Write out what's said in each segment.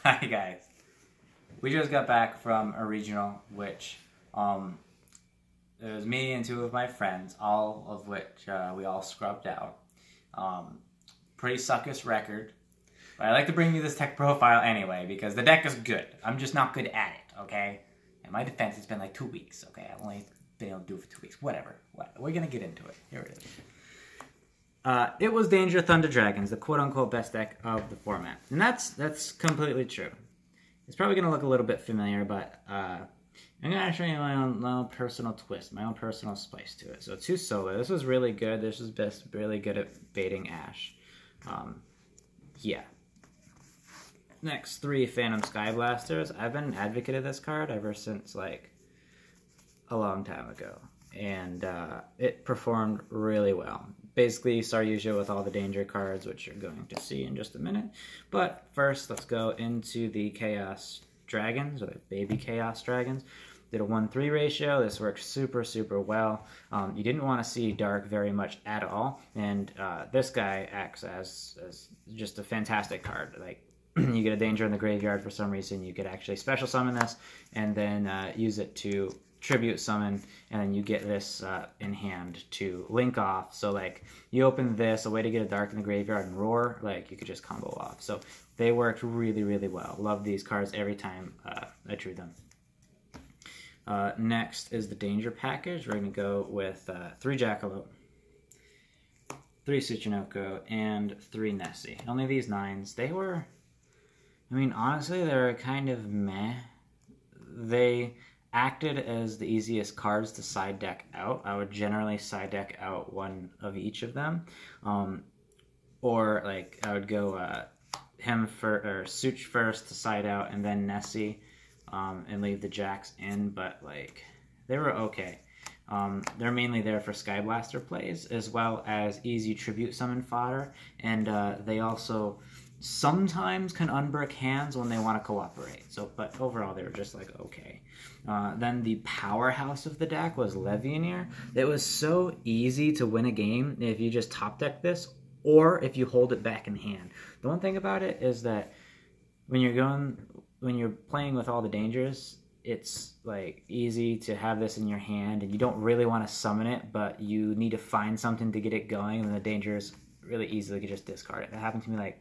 Hi guys. We just got back from a regional, which it was me and two of my friends, all of which we all scrubbed out. Pretty suckish record, but I like to bring you this tech profile anyway because the deck is good. I'm just not good at it, okay? In my defense, it's been like 2 weeks, okay? I've only been able to do it for 2 weeks. Whatever. We're gonna get into it. Here it is. It was Danger Thunder Dragons, the quote-unquote best deck of the format. And that's completely true. It's probably going to look a little bit familiar, but I'm going to show you my own personal twist, my own personal spice to it. So 2 solar. This was really good. This was really good at baiting Ash. Yeah. Next, 3 Phantom Skyblasters. I've been an advocate of this card ever since, like, a long time ago. And it performed really well. Basically, Saryuja with all the danger cards, which you're going to see in just a minute. But first, let's go into the Chaos Dragons, or the baby Chaos Dragons. Did a 1-3 ratio. This works super, super well. You didn't want to see Dark very much at all, and this guy acts as just a fantastic card. Like, you get a danger in the graveyard for some reason, you could actually special summon this, and then use it to tribute summon, and then you get this in hand to link off. So like you open this, a way to get a dark in the graveyard and roar, like you could just combo off. So they worked really, really well. Love these cards every time I drew them. Next is the Danger package. We're going to go with 3 Jackalope, 3 Tsuchinoko, and 3 Nessie. Only these 9s. They were, I mean, honestly, they were kind of meh. They acted as the easiest cards to side deck out. I would generally side deck out 1 of each of them, or like I would go Such first to side out, and then Nessie, and leave the Jacks in. But like they were okay. They're mainly there for Skyblaster plays as well as easy tribute summon fodder, and they also sometimes can unbrick hands when they want to cooperate. So, but overall, they were just like okay. Then the powerhouse of the deck was Levianeer. It was so easy to win a game if you just top deck this, or if you hold it back in hand. The one thing about it is that when you're playing with all the dangers, it's like easy to have this in your hand, and you don't really want to summon it, but you need to find something to get it going, and the dangers really easily could just discard it. That happened to me like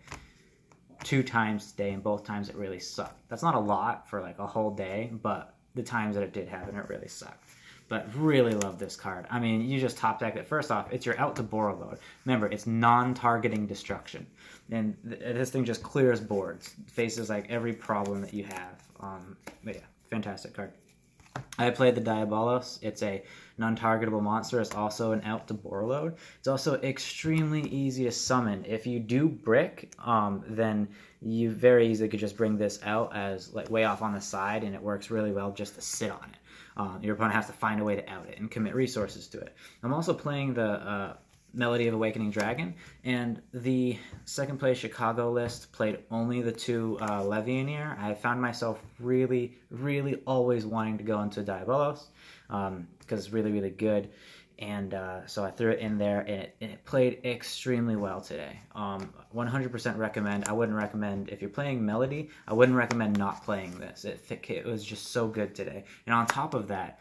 2 times today, and both times it really sucked. That's not a lot for like a whole day, but the times that it did happen, it really sucked. But really love this card. I mean, you just top deck it. First off, it's your out to Borreload. Remember, it's non-targeting destruction, and this thing just clears boards, faces like every problem that you have. But yeah, fantastic card. I played the Diabolos. It's a non-targetable monster. It's also an out to Borreload. It's also extremely easy to summon. If you do brick, then you very easily could just bring this out as like way off on the side, and it works really well just to sit on it. Your opponent has to find a way to out it and commit resources to it. I'm also playing the Melody of Awakening Dragon, and the second place Chicago list played only the 2 Levianeer. I found myself really, really always wanting to go into Diabolos because it's really, really good. And so I threw it in there, and it played extremely well today. 100% recommend. I wouldn't recommend, if you're playing Melody, I wouldn't recommend not playing this. It was just so good today. And on top of that,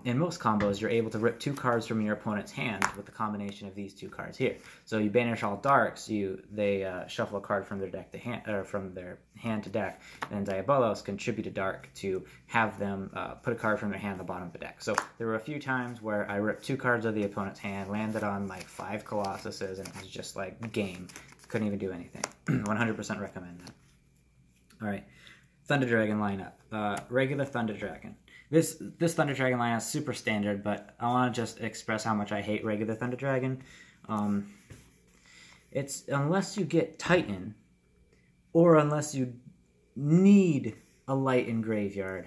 in most combos, you're able to rip 2 cards from your opponent's hand with the combination of these 2 cards here. So you banish all darks, they shuffle a card from their deck to hand, or from their hand to deck, and Diabolos contribute a dark to have them put a card from their hand at the bottom of the deck. So there were a few times where I ripped 2 cards of the opponent's hand, landed on like 5 Colossuses, and it was just like game. Couldn't even do anything. 100% recommend that. Alright, Thunder Dragon lineup. Regular Thunder Dragon. This Thunder Dragon lineup is super standard, but I want to just express how much I hate regular Thunder Dragon. It's unless you get Titan, or unless you need a light in graveyard,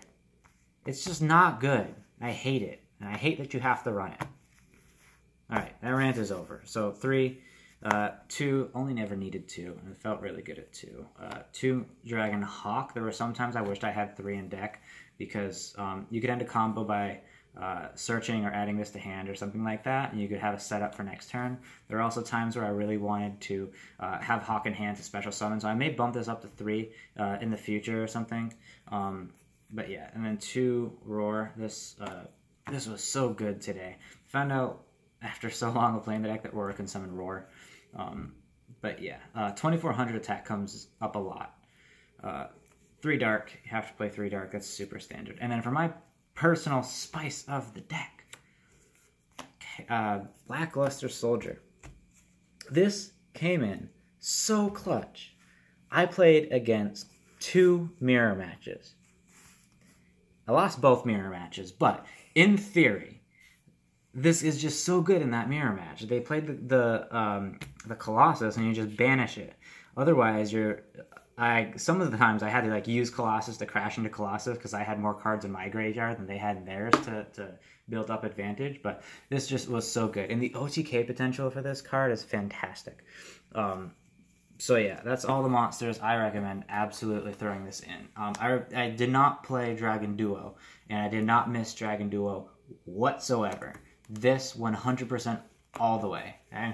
it's just not good. I hate it, and I hate that you have to run it. Alright, that rant is over. So 3, 2, only never needed 2, and it felt really good at 2. 2 Dragon Hawk. There were some times I wished I had 3 in deck, because you could end a combo by searching or adding this to hand or something like that, and you could have a setup for next turn. There are also times where I really wanted to have Hawk in hand to special summon, so I may bump this up to 3 in the future or something. But yeah, and then 2 Roar. This was so good today. Found out after so long of playing the deck that Roar can summon Roar. But yeah, 2400 attack comes up a lot. 3 dark, you have to play 3 dark, that's super standard. And then for my personal spice of the deck, Lackluster Soldier. This came in so clutch. I played against 2 mirror matches. I lost both mirror matches, but in theory, this is just so good in that mirror match. They played the Colossus, and you just banish it. Otherwise, some of the times I had to like use Colossus to crash into Colossus because I had more cards in my graveyard than they had in theirs to build up advantage. But this just was so good, and the OTK potential for this card is fantastic. So yeah, that's all the monsters. I recommend absolutely throwing this in. I did not play Dragon Duo, and I did not miss Dragon Duo whatsoever. This 100% all the way. I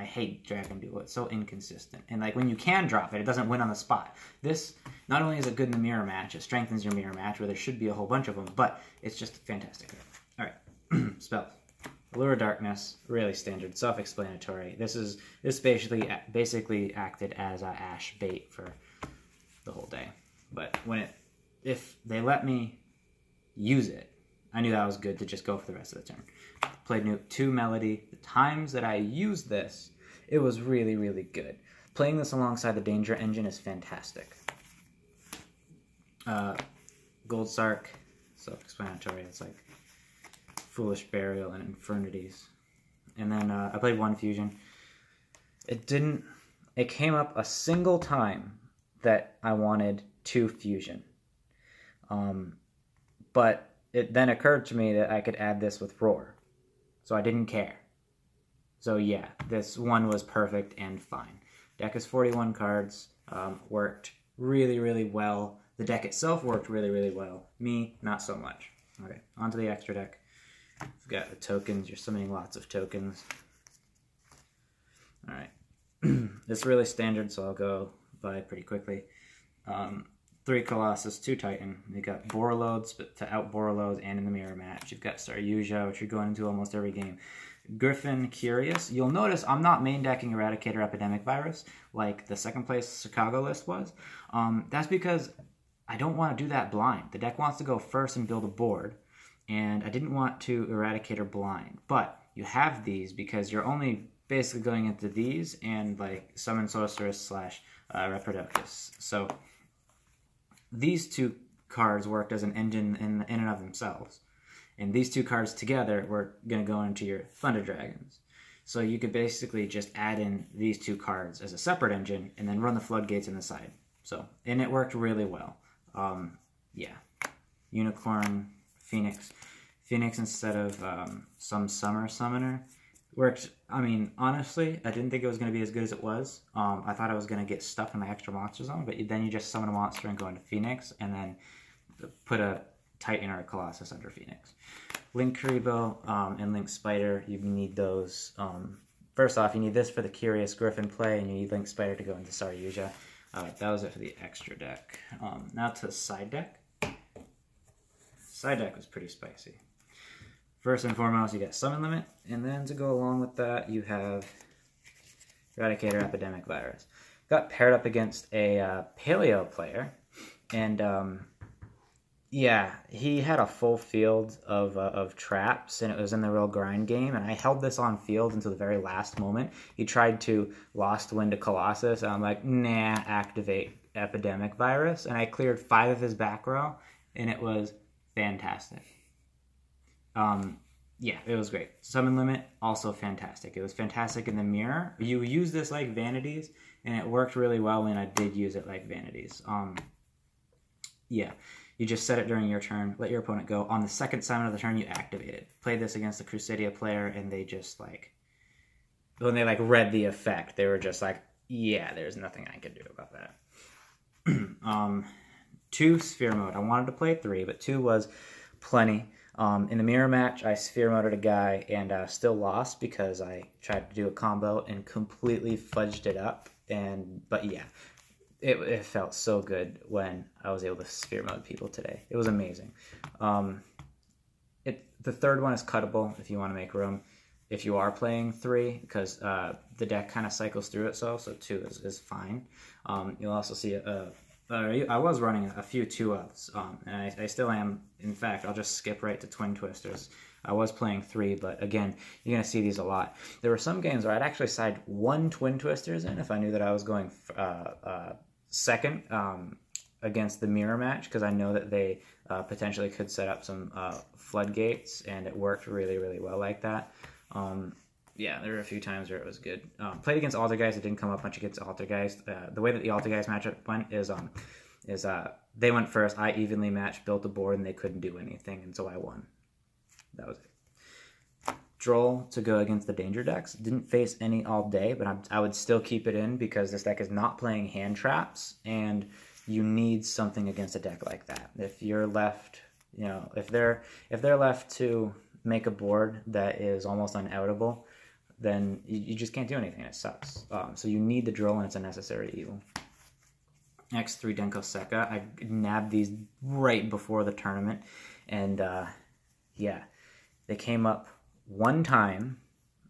hate Dragon Duo. It's so inconsistent. And like when you can drop it, it doesn't win on the spot. This, not only is it good in the mirror match, it strengthens your mirror match where there should be a whole bunch of them, but it's just fantastic. All right, spells. Allure of Darkness, really standard, self-explanatory. This basically acted as Ash bait for the whole day. But if they let me use it, I knew that was good to just go for the rest of the turn. Played 2 Melody. The times that I used this, it was really, really good. Playing this alongside the Danger Engine is fantastic. Gold Sark, self-explanatory. It's like Foolish Burial and Infernities. And then I played 1 Fusion. It came up a single time that I wanted 2 Fusion. But it then occurred to me that I could add this with Roar. So I didn't care. So yeah, this one was perfect and fine. Deck is 41 cards. Worked really, really well. The deck itself worked really, really well. Me, not so much. Okay, on to the extra deck. We've got the tokens. You're summoning lots of tokens. Alright. It's really standard, so I'll go by pretty quickly. 3 Colossus, 2 Titan. You got Borreloads to out Borreloads and in the mirror match. You've got Saryuja, which you're going into almost every game. Griffin Curious. You'll notice I'm not main decking Eradicator Epidemic Virus like the second place Chicago list was. That's because I don't want to do that blind. The deck wants to go first and build a board, and I didn't want to Eradicator blind. But you have these because you're only basically going into these and like Summon Sorceress / Reprodocus. So these 2 cards worked as an engine in and of themselves. And these 2 cards together were going to go into your Thunder Dragons. So you could basically just add in these 2 cards as a separate engine and then run the floodgates in the side. And it worked really well. Yeah. Unicorn, Phoenix. Phoenix instead of some Summer Summoner. Worked, I mean, honestly, I didn't think it was going to be as good as it was. I thought I was going to get stuck in my extra monster zone, but then you just summon a monster and go into Phoenix, and then put a Titan or a Colossus under Phoenix. Link Karibo and Link Spider, you need those. First off, you need this for the Curious Griffin play, and you need Link Spider to go into Saryuja. That was it for the extra deck. Now to side deck. Side deck was pretty spicy. First and foremost, you got Summon Limit, and then to go along with that, you have Eradicator Epidemic Virus. Got paired up against a Paleo player, and yeah, he had a full field of traps, and it was in the real grind game, and I held this on field until the very last moment. He tried to Lost Wind to Colossus, and I'm like, nah, activate Epidemic Virus, and I cleared 5 of his back row, and it was fantastic. Yeah, it was great. Summon Limit, also fantastic. It was fantastic in the mirror. You use this like Vanities, and it worked really well when I did use it like Vanities. Yeah, you just set it during your turn, let your opponent go. On the second summon of the turn, you activate it. Played this against the Crusadia player, and they just like, when they like read the effect, they were just like, yeah, there's nothing I can do about that. 2 Sphere Mode. I wanted to play 3, but 2 was plenty. In the mirror match, I sphere moded a guy and still lost because I tried to do a combo and completely fudged it up. But yeah, it felt so good when I was able to sphere mode people today. It was amazing. The third one is cuttable if you want to make room. If you are playing 3, because the deck kind of cycles through itself, so 2 is fine. You'll also see I was running a few 2-ofs, and I still am. In fact, I'll just skip right to Twin Twisters. I was playing 3, but again, you're going to see these a lot. There were some games where I'd actually side 1 Twin Twisters in if I knew that I was going second against the mirror match, because I know that they potentially could set up some floodgates, and it worked really, really well like that. Yeah, there were a few times where it was good. Played against Altergeist, it didn't come up much against Altergeist. The way that the Altergeist matchup went is they went first, I evenly matched, built a board, and they couldn't do anything, and so I won. That was it. Droll to go against the Danger decks. Didn't face any all day, but I would still keep it in because this deck is not playing hand traps, and you need something against a deck like that. If you're left, if they're left to make a board that is almost unoutable, then you just can't do anything. It sucks. So you need the Droll, and it's a necessary evil. X3 Denko Sekka. I nabbed these right before the tournament, and yeah, they came up one time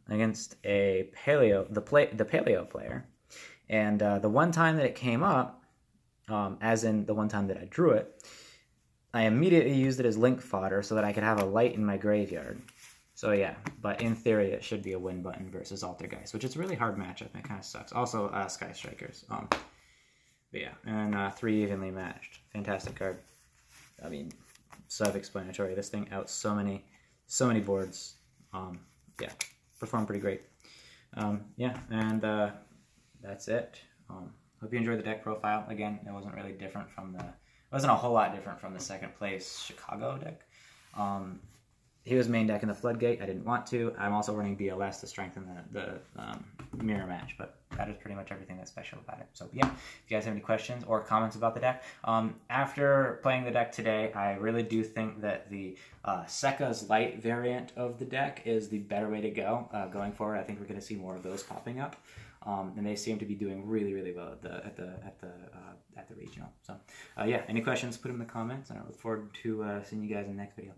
against a Paleo, the Paleo player, and the one time that it came up, as in the one time that I drew it, I immediately used it as link fodder so that I could have a light in my graveyard. So yeah, but in theory it should be a win button versus Altergeist, which is a really hard matchup. It kind of sucks. Also, Sky Strikers. But yeah, and 3 evenly matched. Fantastic card. I mean, self-explanatory. This thing out so many boards. Yeah, performed pretty great. Yeah, and that's it. Hope you enjoyed the deck profile. Again, it wasn't really different from it wasn't a whole lot different from the second place Chicago deck. He was main deck in the Floodgate. I didn't want to. I'm also running BLS to strengthen the mirror match, but that is pretty much everything that's special about it. So yeah, if you guys have any questions or comments about the deck, after playing the deck today, I really do think that the Sekka's Light variant of the deck is the better way to go. Going forward, I think we're going to see more of those popping up, and they seem to be doing really, really well at the regional. So yeah, any questions? Put them in the comments, and I look forward to seeing you guys in the next video.